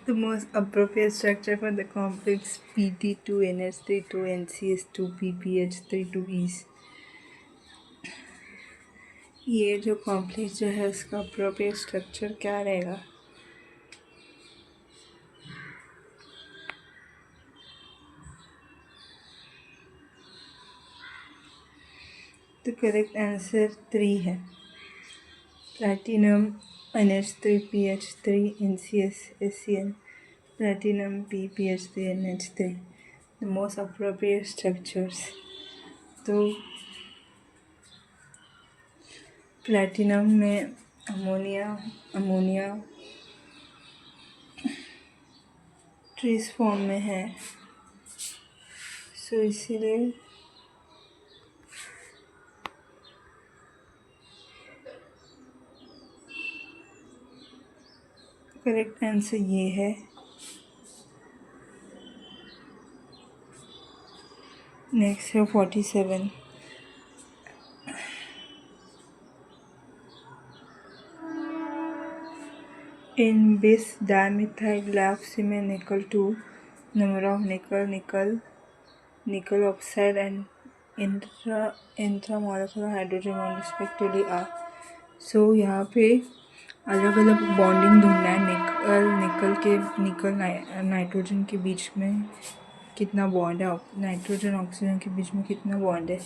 The most appropriate structure for the complex PT2NH32NCS2PPH32 is ये जो complex जो है उसका अप्रोप्रिएट स्ट्रक्चर क्या रहेगा? तो करेक्ट आंसर 3 है। Platinum NH3PH3 NCS platinum PPH3 NH3 the most appropriate structures. तो प्लैटिनम में अमोनिया ट्रेस फॉर्म में है, सो इसीलिए करेक्ट आंसर ये है। नेक्स्ट है 47। In bis dimethyl glaucine nickel 2 number of nickel oxide and intramolecular hydrogen bond respectively are। सो यहाँ पे अलग अलग बॉन्डिंग ढूंढना है। निकल नाइट्रोजन के बीच में कितना बॉन्ड है, नाइट्रोजन ऑक्सीजन के बीच में कितना बॉन्ड है,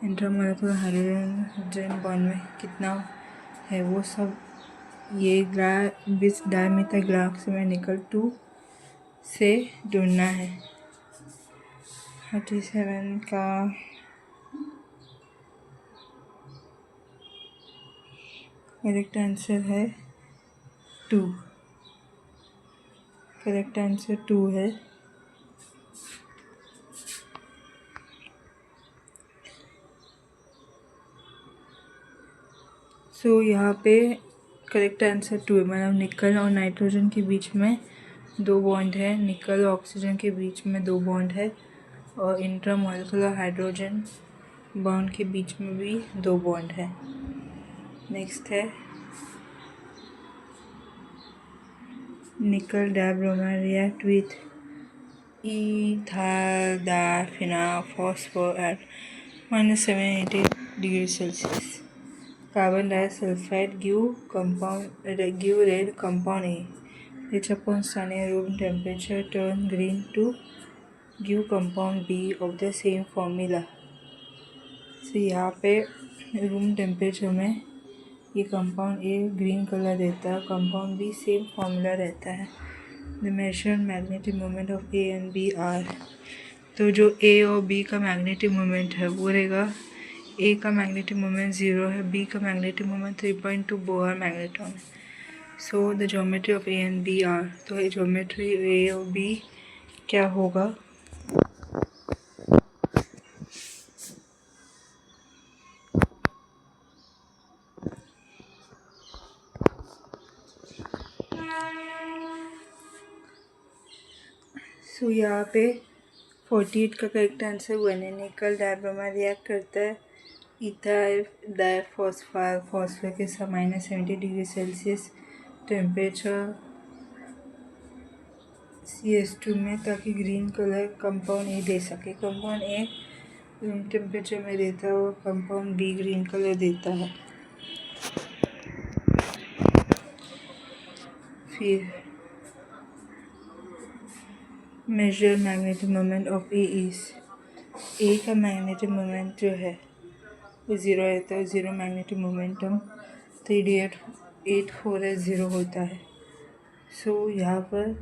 इंट्रामोलेकुलर हाइड्रोजन बॉन्ड में कितना है, वो सब ये बिस डायमीथाइल ग्लाइकोसाइड में निकल 2 से ढूंढना है। 37 का करेक्ट आंसर है 2। करेक्ट आंसर 2 है। सो यहाँ पे करेक्ट आंसर 2 है, मतलब निकल और नाइट्रोजन के बीच में 2 बॉन्ड है, निकल ऑक्सीजन के बीच में 2 बॉन्ड है, और इंट्रामोलेकुलर हाइड्रोजन बॉन्ड के बीच में भी 2 बॉन्ड है। नेक्स्ट है nickel dibromide react with ethyl diphenol phosphor at -780 degrees Celsius। Carbon disulfide give red compound A, which upon standing room temperature turn green to give compound B of the same formula। So यहाँ पे room temperature में ये compound A green colour देता है, compound B same formula रहता है। The measured magnetic moment of A and B are. तो जो ए और बी का मैग्नेटिक मोमेंट है वो रहेगा, ए का मैग्नेटिक मोमेंट 0 है, बी का मैग्नेटिक मोमेंट 3.2 बोहर मैग्नेट्रॉन है। So the geometry of A and B are, तो ज्योमेट्री ए और बी क्या होगा? सो यहाँ पे 48 का करेक्ट आंसर हुआ है। निकल डायब्रोमाइड रिएक्ट करता है इथाइल डाइफॉस्फेट के साथ -70 डिग्री सेल्सियस टेम्परेचर CS2 में, ताकि ग्रीन कलर कंपाउंड ए दे सके। कंपाउंड ए रूम टेम्परेचर में देता है और कंपाउंड बी ग्रीन कलर देता है। फिर major magnetic moment of A is, A का मैग्नेटिक मोमेंट जो है वो 0 रहता है, 0 मैग्नेटिक मोमेंटम 3D84 होता है। सो यहाँ पर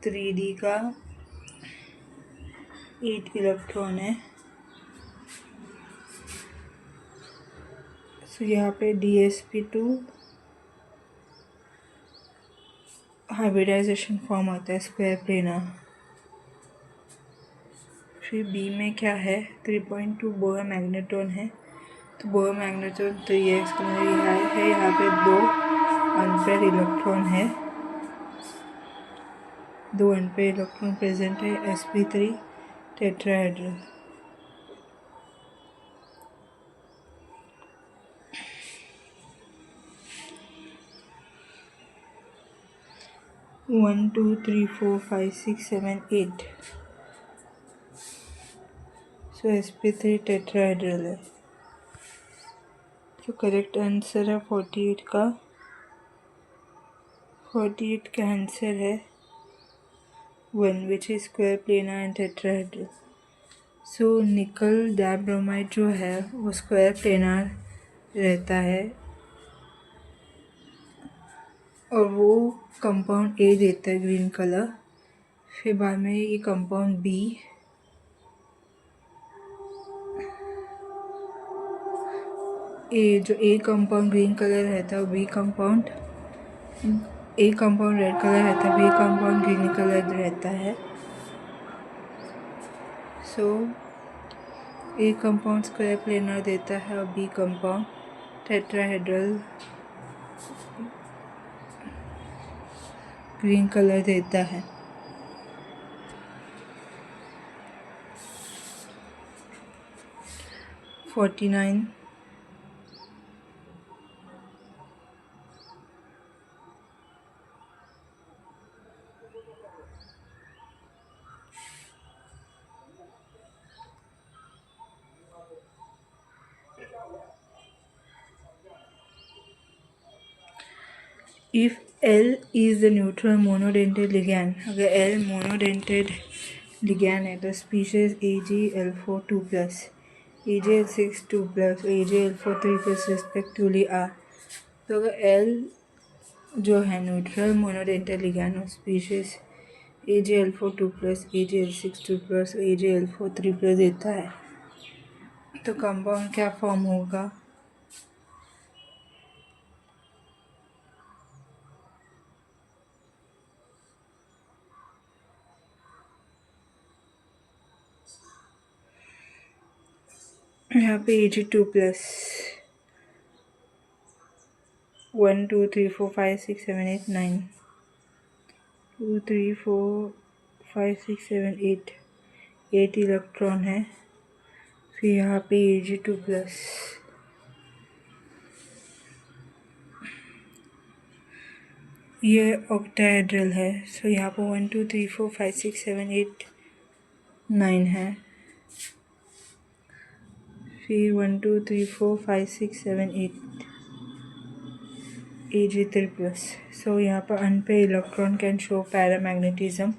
3D का 8 इलेक्ट्रॉन है। सो यहाँ पे DsP2 हाइब्रिडाइजेशन फॉर्म होता है स्क्वायर प्लेनर। फिर बी में क्या है, 3.2 बोहर मैग्नेट्रॉन है, तो बोहर मैग्नेट्रॉन 3x है। यहाँ पे 2 अनपेयर इलेक्ट्रॉन है, 2 अनपेयर इलेक्ट्रॉन प्रेजेंट है sp3 टेट्राहेड्रल। 1 2 3 4 5 6 7 8। सो sp3 टेट्राहेड्रल है। जो करेक्ट आंसर है 48 का, 48 का आंसर है 1, which is square planar and tetrahedral. So nickel dibromide जो है वो स्क्वायर प्लेनर रहता है और वो कंपाउंड ए देता है ग्रीन कलर। फिर बाद में ये कंपाउंड बी, जो ए कंपाउंड ग्रीन कलर रहता है, B compound, A compound red colour रहता है, बी कंपाउंड ग्रीन कलर रहता है। So A compound square planar देता है और B compound tetrahedral green colour देता है। Forty nine. If L is the neutral monodentate ligand, अगर L monodentate ligand है तो species AgL4 2+, AgL6 2+, AgL4 3+ respectively are। तो अगर L जो है न्यूट्रल मोनोडेंटल लिगैंड और स्पीशीज AgL4 2+, AgL6 2+, AgL4 3+ देता है तो कंपाउंड क्या फॉर्म होगा? यहाँ पे Ag2+, 1 2 3 4 5 6 7 8 9, 2 3 4 5 6 7 8, 8 इलेक्ट्रॉन है। फिर यहाँ पे Ag2+, ये ऑक्टाहेड्रल है। सो यहाँ पर 1 2 3 4 5 6 7 8 9 है। फिर 1 2 3 4 5 6 7 8 Ag3+। सो यहाँ पर unpaired electron can show paramagnetism.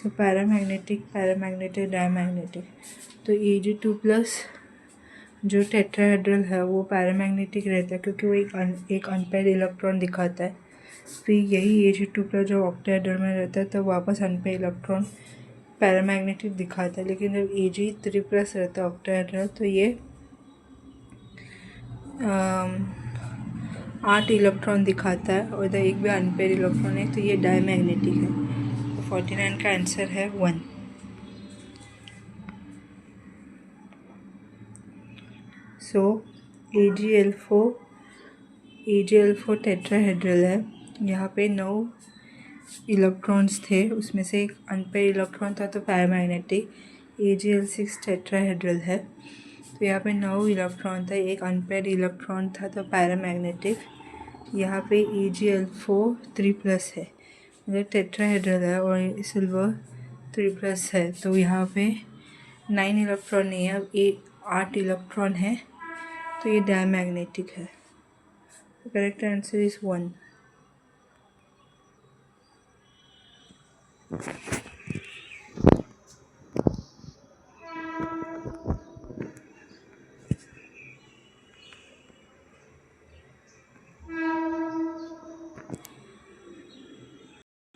So paramagnetic, paramagnetic, diamagnetic. तो Ag2+ जो टेट्राहेड्रल है वो पैरामैग्नेटिक रहता है क्योंकि वो एक अनपेयर इलेक्ट्रॉन दिखाता है। फिर यही Ag2+ जो ऑक्टाहेड्रल में रहता है तो वापस अनपेयर इलेक्ट्रॉन पैरामैग्नेटिक दिखाता है। लेकिन जब Ag3+ रहता है ऑक्टाहेड्रल तो ये 8 इलेक्ट्रॉन दिखाता है और इधर एक भी अनपेयर इलेक्ट्रॉन है तो ये डायमैग्नेटिक है। तो 49 का आंसर है 1। सो AgL4 टेट्राहेड्रल है। यहाँ पे 9 इलेक्ट्रॉन्स थे, उसमें से एक अनपेयर इलेक्ट्रॉन था तो पैरामैग्नेटिक। AgL6 टेट्राहेड्रल है तो यहाँ पे 9 इलेक्ट्रॉन था, एक अनपेयर इलेक्ट्रॉन था तो पैरामैग्नेटिक। यहाँ पे AgL4 3+ है, मतलब टेट्राहेड्रल है और सिल्वर 3+ है तो यहाँ पे 9 इलेक्ट्रॉन नहीं है, अब 8 इलेक्ट्रॉन है तो ये डायमैग्नेटिक है। Correct answer is 1।